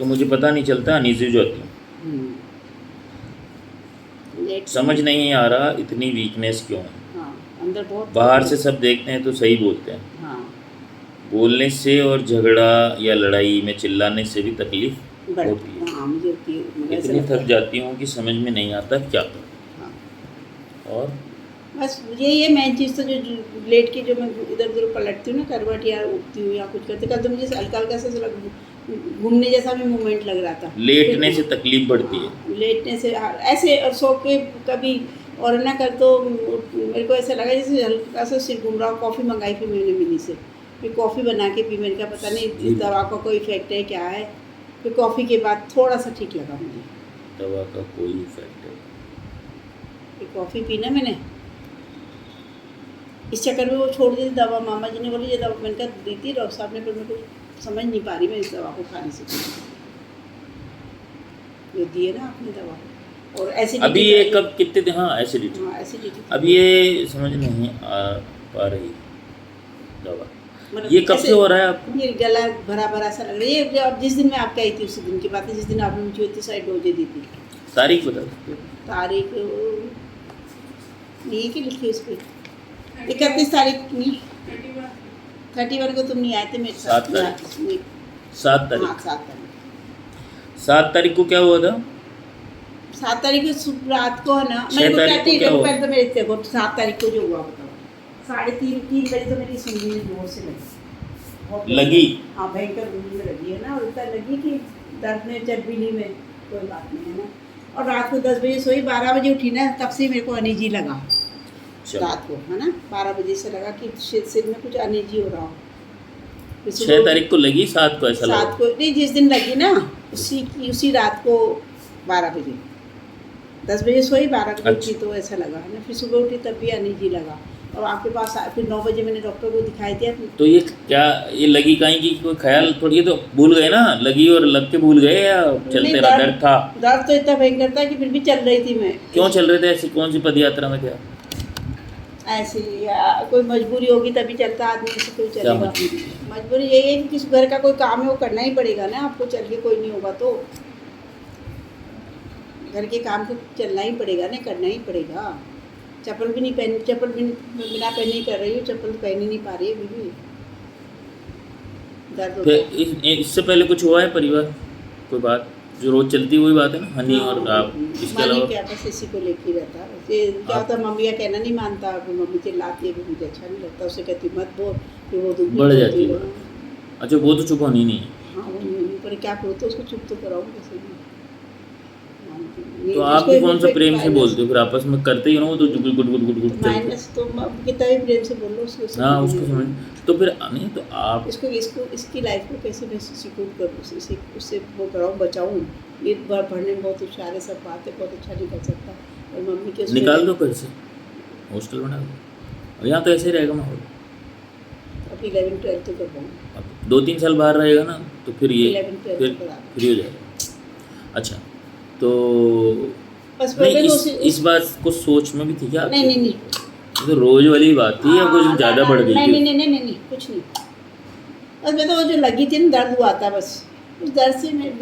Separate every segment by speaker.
Speaker 1: तो मुझे पता नहीं चलता, अनईजी हो जाती हूँ।
Speaker 2: लेट
Speaker 1: समझ नहीं आ रहा इतनी वीकनेस क्यों है।
Speaker 2: हाँ, अंदर बहुत
Speaker 1: बाहर से सब देखते हैं तो सही बोलते हैं,
Speaker 2: हाँ
Speaker 1: बोलने से और झगड़ा या लड़ाई में चिल्लाने से भी तकलीफ होती है।
Speaker 2: हाँ मुझे होती है, मुझे ऐसा
Speaker 1: इतनी
Speaker 2: लगता
Speaker 1: थक
Speaker 2: है।
Speaker 1: जाती हूँ कि समझ में नहीं आता क्या करूँ।
Speaker 2: हाँ
Speaker 1: और
Speaker 2: बस यही है मेन चीज़। तो जो लेट के जो मैं इधर उधर पलटती हूँ ना, करवट या उठती हूँ या कुछ करती, कल तो मुझे हल्का हल्का सा घूमने जैसा भी मूवमेंट लग रहा था।
Speaker 1: लेटने से तकलीफ बढ़ती है।
Speaker 2: हाँ, लेटने से ऐसे और सो के कभी और ना कर तो मेरे को ऐसा लगा जैसे हल्का सा सिर घूम रहा हो। कॉफ़ी मंगाई फिर मैंने मिली से, फिर कॉफ़ी बना के पी। मैंने कहा पता नहीं इस दवा का कोई इफेक्ट है क्या है। फिर कॉफ़ी के बाद थोड़ा सा ठीक लगा मुझे।
Speaker 1: दवा का कोई इफेक्ट है?
Speaker 2: फिर कॉफ़ी पी ना मैंने, इस चक्कर में वो छोड़ दी दवा। मामा जी ने बोली ये दवा, मैंने कहा दी थी डॉक्टर साहब ने, पर मेरे को समझ नहीं पा रही मैं इस दवा को खाने से जो दी है ना आपने दवा। और एसिडिटी
Speaker 1: अभी ये कब कितने दिन? हाँ एसिडिटी।
Speaker 2: हाँ एसिडिटी।
Speaker 1: अब ये समझ नहीं आ पा रही दवा।
Speaker 2: मतलब
Speaker 1: ये कब
Speaker 2: ऐसे
Speaker 1: से हो रहा है आपको?
Speaker 2: ये गला भरा भरा सा लग रहा है। ये अब जिस दिन मैं आपके आई थी उसी दिन की बात है, जिस दिन आपने मुझे इतनी सारी डोजें दी थी।
Speaker 1: तारीख बता सकते हो?
Speaker 2: तारीख ये की लिखी उस पर 31 तारीख नहीं, 31 को तुम नहीं आए थे मेरे साथ।
Speaker 1: 7 तारीख। 7
Speaker 2: हाँ
Speaker 1: तारीख।
Speaker 2: 7 तारीख।
Speaker 1: 7 तारीख को क्या हुआ था?
Speaker 2: 7 तारीख को रात को है ना,
Speaker 1: 6
Speaker 2: मेरे को
Speaker 1: तारीख को क्या हुआ?
Speaker 2: पहले तो मेरे देखो 7 तारीख को जो हुआ बताओ। 3:30 बजे तो मेरी सुनने में जोर से लगी।
Speaker 1: लगी?
Speaker 2: हाँ भयंकर नींद में लगी है ना, और इतना लगी कि दर्द में चरबीली में कोई बात नहीं है ना। और रात को 10 बजे सोई, 12 बजे उठी ना, तब से मेरे को अनईजी लगा। रात को है ना 12 बजे से लगा कि सिर में कुछ अनईजी हो रहा हो।
Speaker 1: 6 तारीख को लगी, 7 को ऐसा लगा?
Speaker 2: 7 को नहीं, जिस दिन लगी ना उसी रात को 12 बजे। 10 बजे सोई, 12 बजे उठी तो ऐसा लगा है ना। फिर सुबह उठी तब भी अनईजी लगा। और आपके पास फिर 9 बजे मैंने डॉक्टर को दिखाई दिया।
Speaker 1: तो ये क्या, ये लगी कहीं की कोई ख्याल थोड़ी? ये तो भूल गए ना, लगी और लग के भूल गए या चलते रहा? डर था?
Speaker 2: दर्द तो इतना भयंकर था कि फिर भी चल रही थी मैं।
Speaker 1: क्यों चल रहे थे ऐसे? कौन सी पदयात्रा में क्या?
Speaker 2: ऐसे कोई मजबूरी होगी तभी चलता आदमी, ऐसे कोई
Speaker 1: क्या
Speaker 2: चलेगा?
Speaker 1: मजबूरी है?
Speaker 2: मजबूरी यही है कि किस घर का कोई काम है वो करना ही पड़ेगा ना आपको। चल के कोई नहीं होगा तो घर के काम को चलना ही पड़ेगा ना, करना ही पड़ेगा। चप्पल भी नहीं पहन, चप्पल भी बिना पहने ही कर रही हूँ। चप्पल पहन ही नहीं पा रही है अभी भी, दर्द होता है।
Speaker 1: इससे पहले कुछ हुआ है परिवार कोई बात जो रोज चलती हुई बात है ना, हनी और आप? इसके अलावा
Speaker 2: क्या बस इसी को लेके ही रहता है। क्या होता है, मम्मी का कहना नहीं मानता, फिर मम्मी चिल्लाती है, फिर मुझे अच्छा नहीं लगता। उसे कहती मत बोल, फिर वो दुख
Speaker 1: बढ़ जाती है। अच्छा, वो तो चुप होनी नहीं है।
Speaker 2: हाँ वो नहीं, पर क्या करो तो उसको चुप तो कराओ कैसे भी।
Speaker 1: तो आप भी कौन सा प्रेम से बोलते हो फिर? आपस में करते ही हो ना वो तो good good good good good
Speaker 2: minus तो कितना भी प्रेम से बोल लो उसको।
Speaker 1: हाँ उसको समझ। तो फिर नहीं तो आप
Speaker 2: इसको इसकी लाइफ को कैसे मैं सिक्योर करूँ, उससे वो कराऊँ, बचाऊँ। ये पढ़ने में बहुत होशियार है, सब बातें बहुत अच्छा नहीं कर सकता। और मम्मी के
Speaker 1: निकाल दो घर से, हॉस्टल बना दो। यहाँ तो ऐसे ही रहेगा माहौल।
Speaker 2: अब 11 12 तो करवाऊँ।
Speaker 1: अब 2-3 साल बाहर रहेगा ना तो फिर ये
Speaker 2: 11 12
Speaker 1: फिर
Speaker 2: तो करा।
Speaker 1: फ्री हो जाएगा। अच्छा तो
Speaker 2: बस
Speaker 1: नहीं, इस बात को सोच में भी थी क्या?
Speaker 2: नहीं
Speaker 1: तो रोज वाली बात थी या कुछ ज़्यादा बढ़ गई थी?
Speaker 2: नहीं कुछ नहीं। बस मैं तो वो जो लगी थी ना, दर्द हुआ था बस। उस दर्द से मैं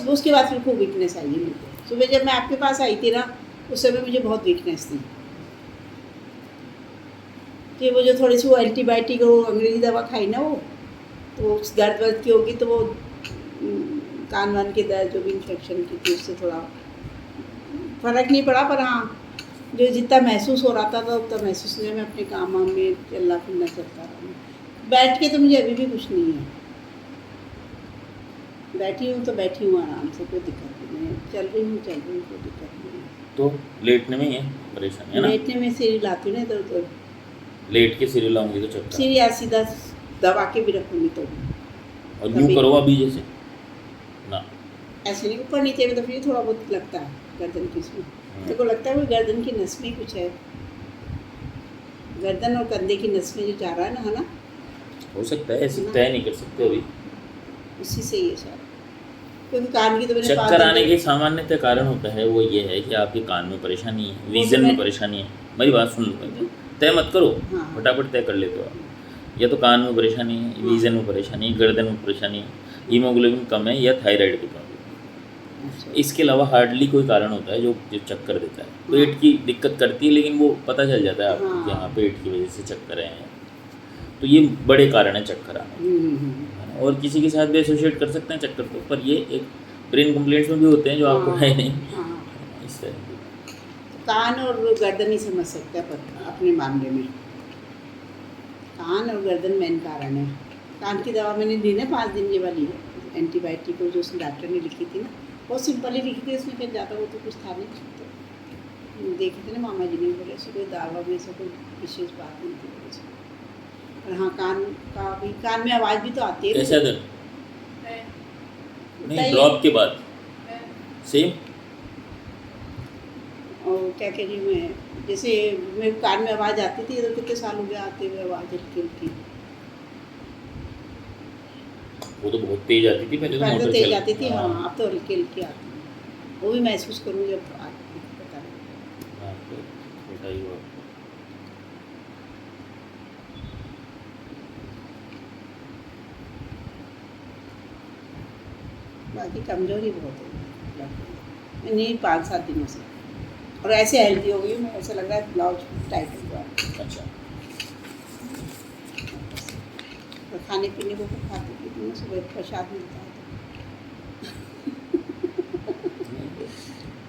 Speaker 2: उसके बाद फिर खूब वीकनेस आई है मेरे को। सुबह जब मैं आपके पास आई थी ना, उस समय मुझे बहुत वीकनेस थी कि वो जो थोड़ी सी वो एंटीबायोटिक वो अंग्रेजी दवा खाई ना, वो तो उस दर्द वर्द की होगी तो वो कान वान के दर्द जो भी इन्फेक्शन की थी उससे थोड़ा फ़र्क नहीं पड़ा। पर हाँ जो जितना महसूस हो रहा था उतना महसूस नहीं। मैं अपने काम वाम में चलना फिरना चलता रहा। बैठ के तो मुझे अभी भी कुछ नहीं है। बैठी हूँ तो बैठी हूँ आराम से, कोई दिक्कत नहीं है। चल रही हूँ कोई दिक्कत नहीं है।
Speaker 1: तो लेटने में ही है परेशानी है ना?
Speaker 2: लेटने में सीढ़ी लाती हूँ ना इधर उधर,
Speaker 1: लेट के सीढ़ी लाऊंगी तो चलता।
Speaker 2: सीढ़ी या सीधा दबा के भी रखूँगी तो।
Speaker 1: और यूँ करो अभी जैसे ना,
Speaker 2: ऐसे नहीं ऊपर नीचे में तो फिर थोड़ा बहुत लगता है गर्दन की इसमें। मेरे को लगता है वो गर्दन की नस में कुछ है, गर्दन और कंधे की नस में जो जा रहा है ना
Speaker 1: हो सकता है। ऐसे तय नहीं कर सकते अभी,
Speaker 2: उसी से ही है शायद। क्योंकि कान की तो मैंने
Speaker 1: चक्कर आने के सामान्यतः कारण होता है वो ये है कि आपके कान में परेशानी है, विजन में परेशानी है। मेरी बात सुन लो पहले, तय मत करो, फटाफट तय कर लेते हो आप। या तो कान में परेशानी है, विजन में परेशानी है, गर्दन में परेशानी है, हीमोग्लोबिन कम है या थायराइड की प्रॉब्लम।
Speaker 2: अच्छा।
Speaker 1: इसके अलावा हार्डली कोई कारण होता है जो जो चक्कर देता है। पेट की दिक्कत करती है, लेकिन वो पता चल जाता है आपको कि हाँ पेट की वजह से चक्कर हैं। तो ये बड़े कारण है चक्कर आने के, है ना। और किसी के साथ भी एसोसिएट कर सकते हैं चक्कर को, पर ये एक ब्रेन कंप्लेंट्स में भी होते हैं जो आपको है नहीं,
Speaker 2: हाँ।
Speaker 1: इस तरह की।
Speaker 2: कान और गर्दन ही समझ सकता है पर अपने मामले में कान और गर्दन मेन कारण है। कान की दवा मैंने ली ना 5 दिन ये वाली एंटीबायोटिक को जो उसने डॉक्टर ने लिखी थी ना, बहुत सिंपल ही लिखी थी उसमें, फिर ज़्यादा वो तो कुछ था नहीं। तो देखे थे ना मामा जी ने, बोले ऐसे कोई दवा में ऐसा कोई विशेष बात नहीं थी बोले उसमें। और हाँ कान का भी, कान में आवाज़ भी तो आती है
Speaker 1: कैसा दर्द?
Speaker 2: होता
Speaker 1: नहीं,
Speaker 2: ही
Speaker 1: ड्रॉप के बाद सेम।
Speaker 2: और क्या कह रही हूँ मैं, जैसे मेरे कान में आवाज़ आती थी, तो कितने साल हो गए आते हुए आवाज़ हल्की हल्की।
Speaker 1: वो तो बहुत तेज आती थी पहले, तो
Speaker 2: पहले तो
Speaker 1: मोटर
Speaker 2: तेज
Speaker 1: चल।
Speaker 2: आती थी, हाँ अब तो हल्की हल्की आती है। वो भी महसूस करूँ जब आती है, पता नहीं।
Speaker 1: हाँ, तो छोटा ही हुआ।
Speaker 2: बाकी कमजोरी बहुत है नहीं 5-7 दिनों से, और ऐसे हेल्दी हो गई हूँ मैं, ऐसा लग रहा है ब्लाउज टाइट हो गया।
Speaker 1: अच्छा,
Speaker 2: और खाने पीने को खाते पीते मैं सुबह प्रसाद मिलता है तो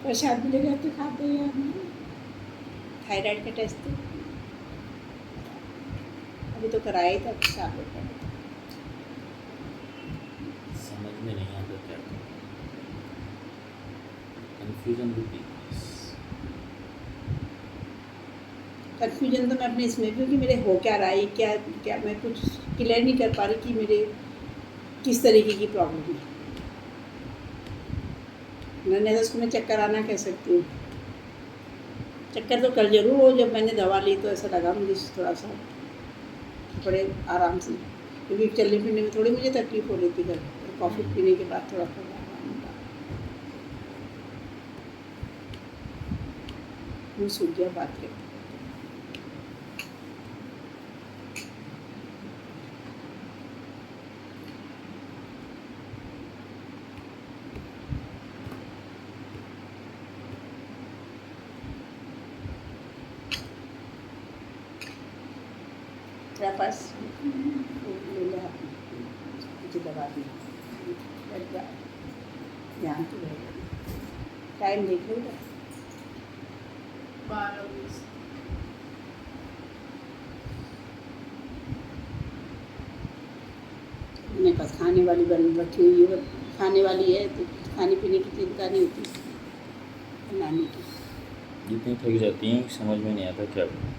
Speaker 2: प्रसाद मिलेगा तो खाते हैं हम। थायराइड का टेस्ट तो अभी तो कराया ही था, साल का।
Speaker 1: समझ में नहीं आता क्या करूं। कंफ्यूजन होती है।
Speaker 2: कन्फ्यूजन तो मैं अपने इसमें भी हूँ कि मेरे हो क्या रहा है, क्या क्या मैं कुछ क्लियर नहीं कर पा रही कि मेरे किस तरीके की प्रॉब्लम है। मैंने तो उसको मैं चक्कर आना कह सकती हूँ। चक्कर तो कल जरूर हो, जब मैंने दवा ली तो ऐसा लगा मुझे थोड़ा सा बड़े आराम से, क्योंकि चलने फिरने में थोड़ी मुझे तकलीफ हो रही थी कल, कॉफ़ी पीने के बाद थोड़ा थोड़ा आराम मिला, मुँह सूख गया बात करते। तेरा पास ले ले हाथ में, मुझे दबा दी, बैठ जा, ध्यान तो रहेगा। टाइम देख लो,
Speaker 3: 12-20।
Speaker 2: मेरे पास खाने वाली बन रखी हुई है, खाने वाली है तो खाने पीने की चिंता नहीं होती बनाने की।
Speaker 1: जितनी थक जाती हैं समझ में नहीं आता क्या करूं।